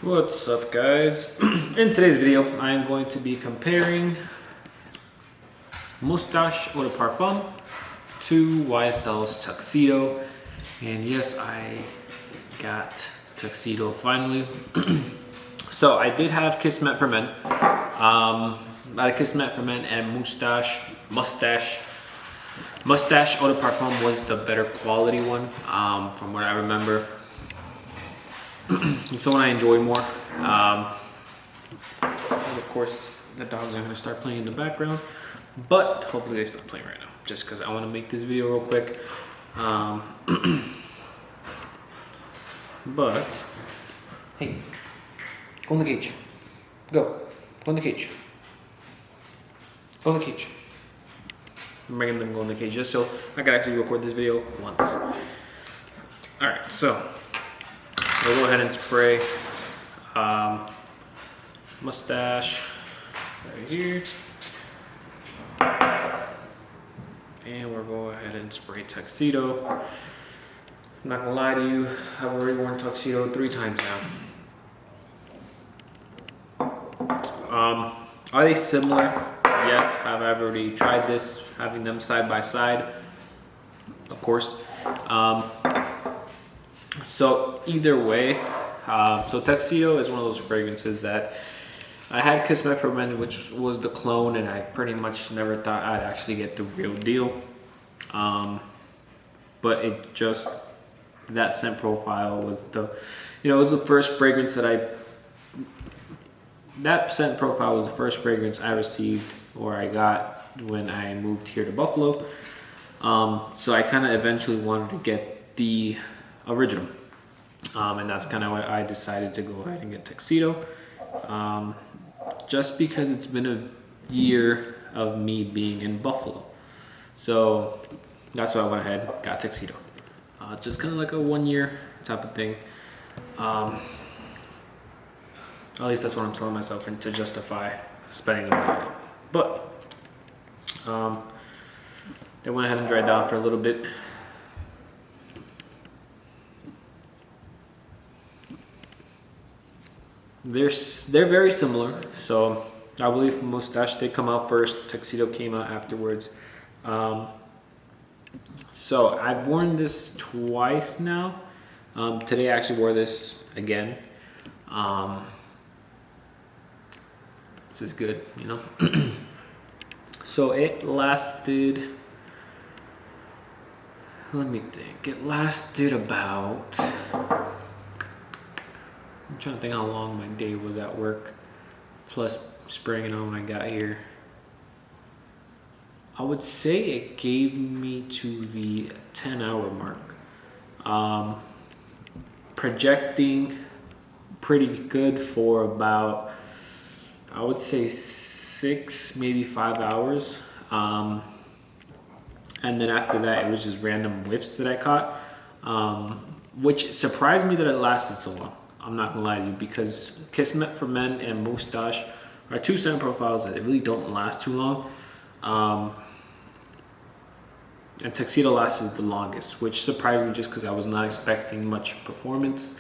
What's up, guys? In today's video, I am going to be comparing Moustache Eau de Parfum to YSL's Tuxedo. And yes, I got Tuxedo finally. So I did have Kiss Met for Men. I had Kiss Met for Men and Moustache Eau de Parfum was the better quality one, from what I remember. It's the one I enjoyed more. Of course, the dogs are going to start playing in the background, but hopefully they stop playing right now, just because I want to make this video real quick. But, hey, go in the cage. Go in the cage. Go in the cage. I'm making them go in the cage just so I can actually record this video once. Alright, so we'll go ahead and spray Moustache right here. And we'll go ahead and spray Tuxedo. I'm not gonna lie to you, I've already worn Tuxedo 3 times now. Are they similar? Yes, I've already tried this, having them side by side, of course. So either way, so Tuxedo is one of those fragrances that I had Kiss My For Men, which was the clone, and I pretty much never thought I'd actually get the real deal. But it just, that scent profile was the, it was the first fragrance that that scent profile was the first fragrance I received or I got when I moved here to Buffalo. So I kind of eventually wanted to get the original. And that's kind of why I decided to go ahead and get Tuxedo. Just because it's been a year of me being in Buffalo. So that's why I went ahead and got Tuxedo. Just kind of like a 1 year type of thing. At least that's what I'm telling myself and to justify spending the money. But they went ahead and dried down for a little bit. They're very similar. So I believe Moustache did come out first, Tuxedo came out afterwards. So I've worn this twice now. Today I actually wore this again. This is good, So it lasted, let me think, it lasted about, I'm trying to think how long my day was at work, plus spraying it on when I got here. I would say it gave me to the 10-hour mark. Projecting pretty good for about, I would say 6, maybe 5 hours. And then after that, it was just random whiffs that I caught, which surprised me that it lasted so long. I'm not gonna lie to you, because Kiss Met for Men and Moustache are 2 scent profiles that really don't last too long. And Tuxedo lasted the longest, which surprised me just because I was not expecting much performance.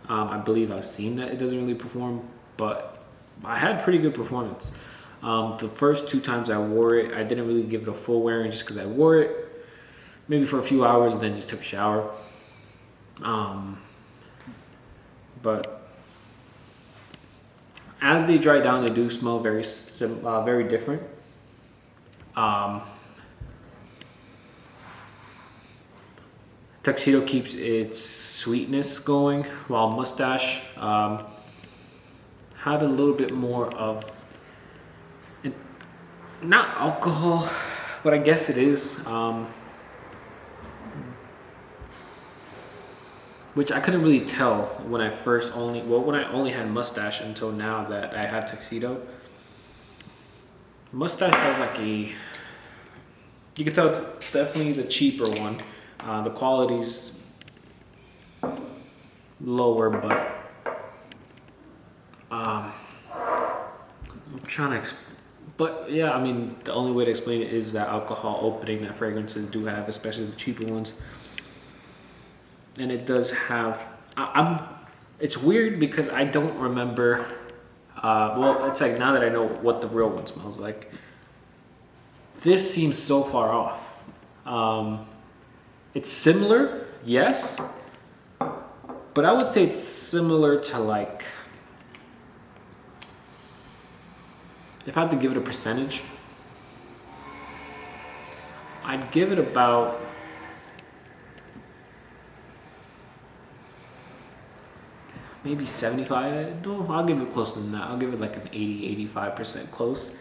I believe I've seen that it doesn't really perform, but I had pretty good performance. The first 2 times I wore it, I didn't really give it a full wearing just because I wore it maybe for a few hours and then just took a shower. But as they dry down, they do smell very different. Tuxedo keeps its sweetness going, while Moustache had a little bit more of, not alcohol, but I guess it is, which I couldn't really tell when I only had Moustache until now that I have Tuxedo. Moustache has like you can tell it's definitely the cheaper one. The quality's lower, but I'm trying to but yeah, I mean, the only way to explain it is that alcohol opening that fragrances do have, especially the cheaper ones. And it does have, It's weird because I don't remember. Well, it's like now that I know what the real one smells like, this seems so far off. It's similar, yes, but I would say it's similar to like, if I had to give it a percentage, I'd give it about maybe 75. No, I'll give it closer than that. I'll give it like an 80, 85% close.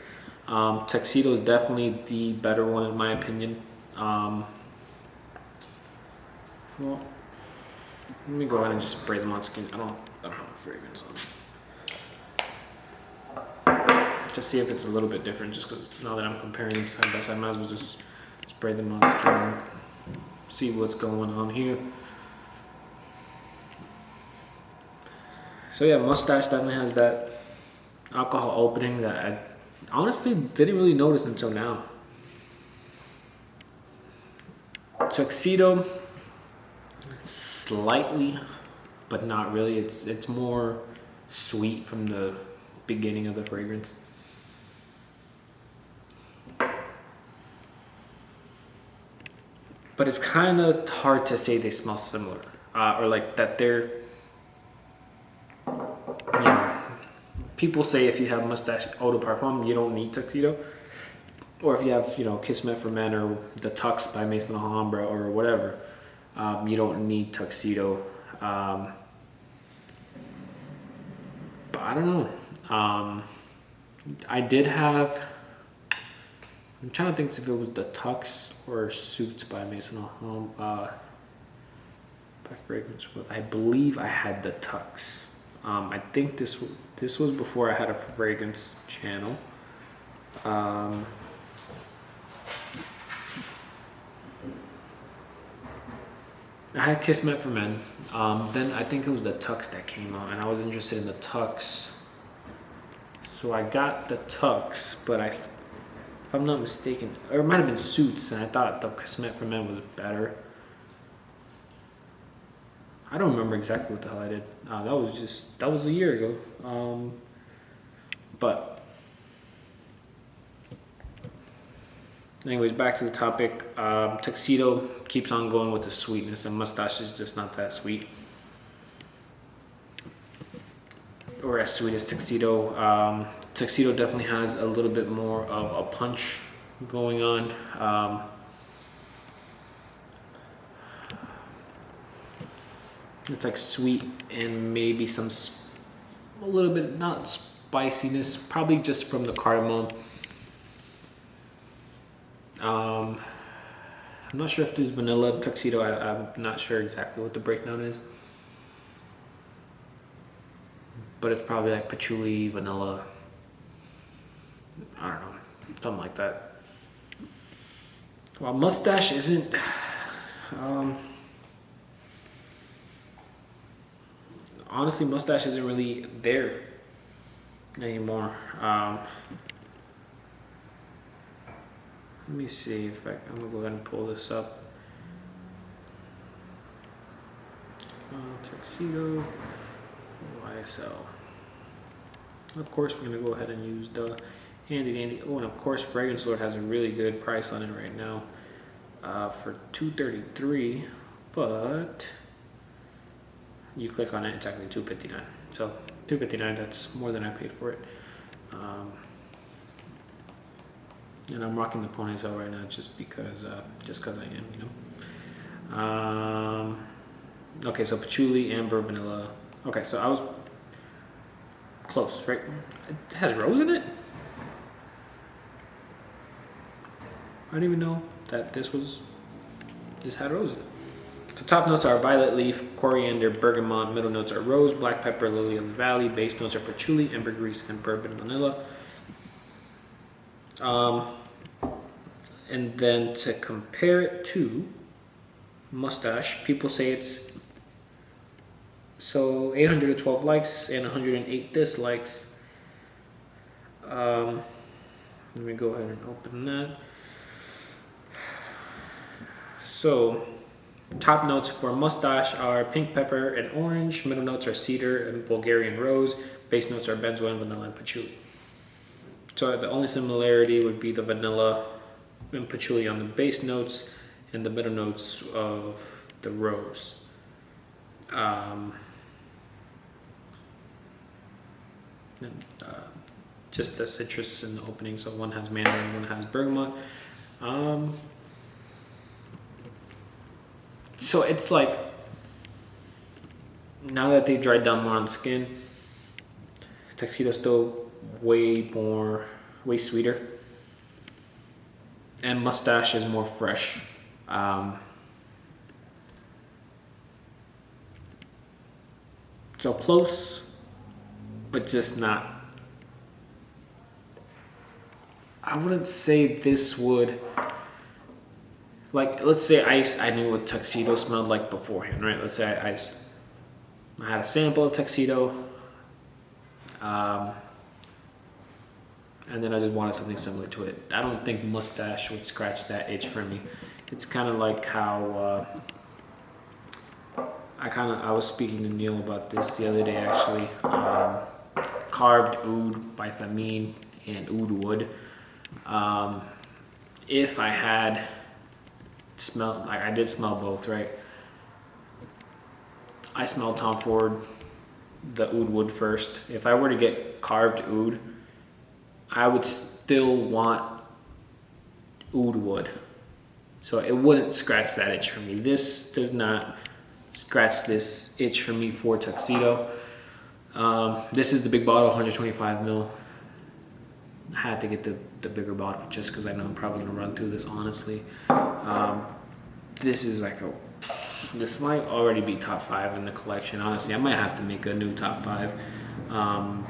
Tuxedo is definitely the better one in my opinion. Well, let me go ahead and just spray them on skin. I don't have a fragrance on. Just see if it's a little bit different. Just because now that I'm comparing them side by side, I might as well just spray them on skin. See what's going on here. So yeah, Moustache definitely has that alcohol opening that I honestly didn't really notice until now. Tuxedo, slightly, but not really. It's more sweet from the beginning of the fragrance. But it's kind of hard to say they smell similar, or like that they're. You know, people say if you have Moustache Eau de Parfum, you don't need Tuxedo. Or if you have, Kismet for Men or the Tux by Maison Alhambra or whatever, you don't need Tuxedo. But I don't know. I did have. I'm trying to think if it was the Tux or Suits by Maison Alhambra. By fragrance, I believe I had the Tux. I think this was before I had a fragrance channel. I had Kismet for Men. Then I think it was the Tux that came out, and I was interested in the Tux. So I got the Tux, but if I'm not mistaken, or it might have been Suits, and I thought the Kismet for Men was better. I don't remember exactly what the hell I did. That was a year ago. But anyways, back to the topic. Tuxedo keeps on going with the sweetness, and Moustache is just not that sweet, or as sweet as Tuxedo. Tuxedo definitely has a little bit more of a punch going on. It's like sweet and maybe a little bit, not spiciness, probably just from the cardamom. I'm not sure if there's vanilla Tuxedo. I'm not sure exactly what the breakdown is, but it's probably like patchouli, vanilla. I don't know, something like that. Well, Moustache isn't. Honestly, Moustache isn't really there anymore. Let me see if I'm gonna go ahead and pull this up. Tuxedo, YSL. Of course, we're gonna go ahead and use the handy dandy. Oh, and of course, Fragrance Lord has a really good price on it right now for $233, but you click on it, it's actually $259. So $259, that's more than I paid for it. And I'm rocking the ponytail right now just because I am, Okay, so patchouli, amber, vanilla. Okay, so I was close, right? It has rose in it? I didn't even know that this had rose in it. The top notes are violet leaf, coriander, bergamot. Middle notes are rose, black pepper, lily of the valley. Base notes are patchouli, ambergris, and bourbon vanilla. And then to compare it to Moustache, people say it's 812 likes and 108 dislikes. Let me go ahead and open that. So Top notes for Moustache are pink pepper and orange. Middle notes are cedar and Bulgarian rose. Base notes are benzoin, vanilla, and patchouli. So the only similarity would be the vanilla and patchouli on the base notes and the middle notes of the rose. Just the citrus in the opening. So one has mandarin, one has bergamot. So it's like, now that they dried down more on the skin, Tuxedo's still way sweeter. And Moustache is more fresh. So close, but just not. I wouldn't say this would, like, let's say I knew what Tuxedo smelled like beforehand, right? Let's say I had a sample of Tuxedo, and then I just wanted something similar to it. I don't think Moustache would scratch that itch for me. It's kind of like how I was speaking to Neil about this the other day actually. Carved oud by Thameen and oud wood. If I had smelled, like I did smell both, right? I smelled Tom Ford, the oud wood first. If I were to get carved oud, I would still want oud wood. So it wouldn't scratch that itch for me. This does not scratch this itch for me for Tuxedo. This is the big bottle, 125 ml. I had to get the bigger bottle just because I know I'm probably gonna run through this honestly. This is like this might already be top 5 in the collection. Honestly, I might have to make a new top 5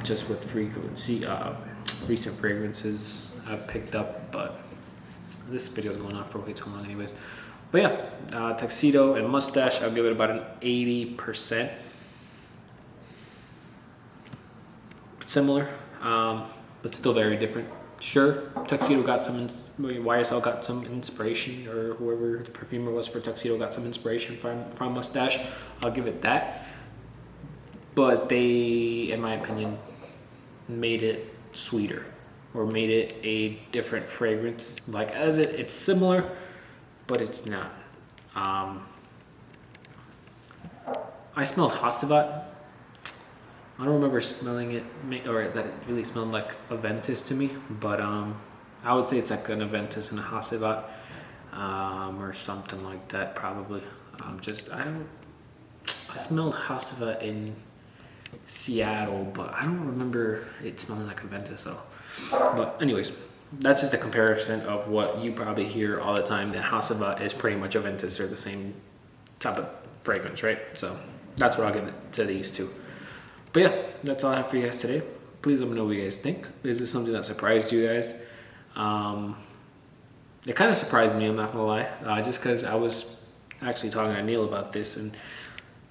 just with frequency, recent fragrances I've picked up, but this video's going on for way too long anyways. But yeah, Tuxedo and Moustache, I'll give it about an 80%. Similar, but still very different. Sure, Tuxedo got some, YSL got some inspiration, or whoever the perfumer was for Tuxedo got some inspiration from Moustache. I'll give it that. But they, in my opinion, made it sweeter, or made it a different fragrance. Like it's similar, but it's not. I smelled Hasavat. I don't remember smelling it, or that it really smelled like Aventus to me, but I would say it's like an Aventus and a Hasavat, or something like that probably. I smelled Hasavat in Seattle, but I don't remember it smelling like Aventus though. But anyways, that's just a comparison of what you probably hear all the time, that Hasavat is pretty much Aventus, or the same type of fragrance, right? So that's what I'll give it to these two. But yeah, that's all I have for you guys today. Please let me know what you guys think. Is this something that surprised you guys? It kind of surprised me, I'm not gonna lie, just because I was actually talking to Neil about this, and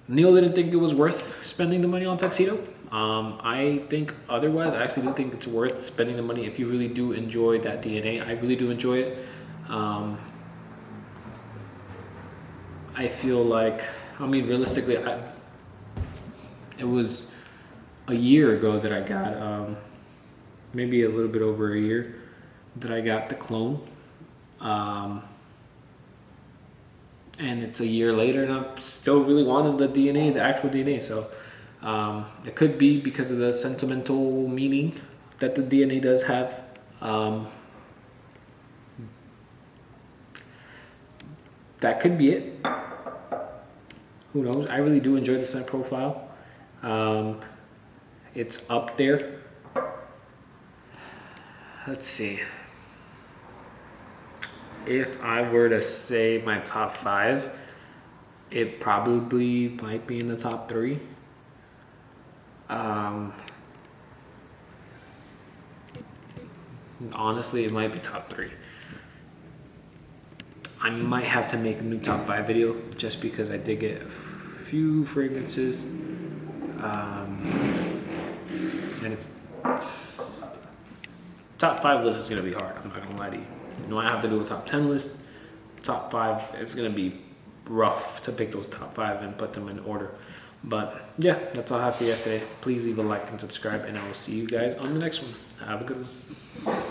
Neil didn't think it was worth spending the money on Tuxedo. I think otherwise. I actually do think it's worth spending the money if you really do enjoy that DNA. I really do enjoy it. I feel like, I mean, realistically, it was a year ago that I got, maybe a little bit over a year, that I got the clone. And it's a year later and I still really wanted the DNA, the actual DNA. So it could be because of the sentimental meaning that the DNA does have. That could be it. Who knows? I really do enjoy the scent profile. It's up there. Let's see. If I were to say my top 5, it probably might be in the top 3. Honestly, it might be top 3. I might have to make a new top 5 video just because I did get a few fragrances. And it's top 5 list is gonna be hard. I'm not gonna lie to you. You know, I have to do a top 10 list. Top 5, it's gonna be rough to pick those top 5 and put them in order. But yeah, that's all I have for yesterday. Please leave a like and subscribe, and I will see you guys on the next one. Have a good one.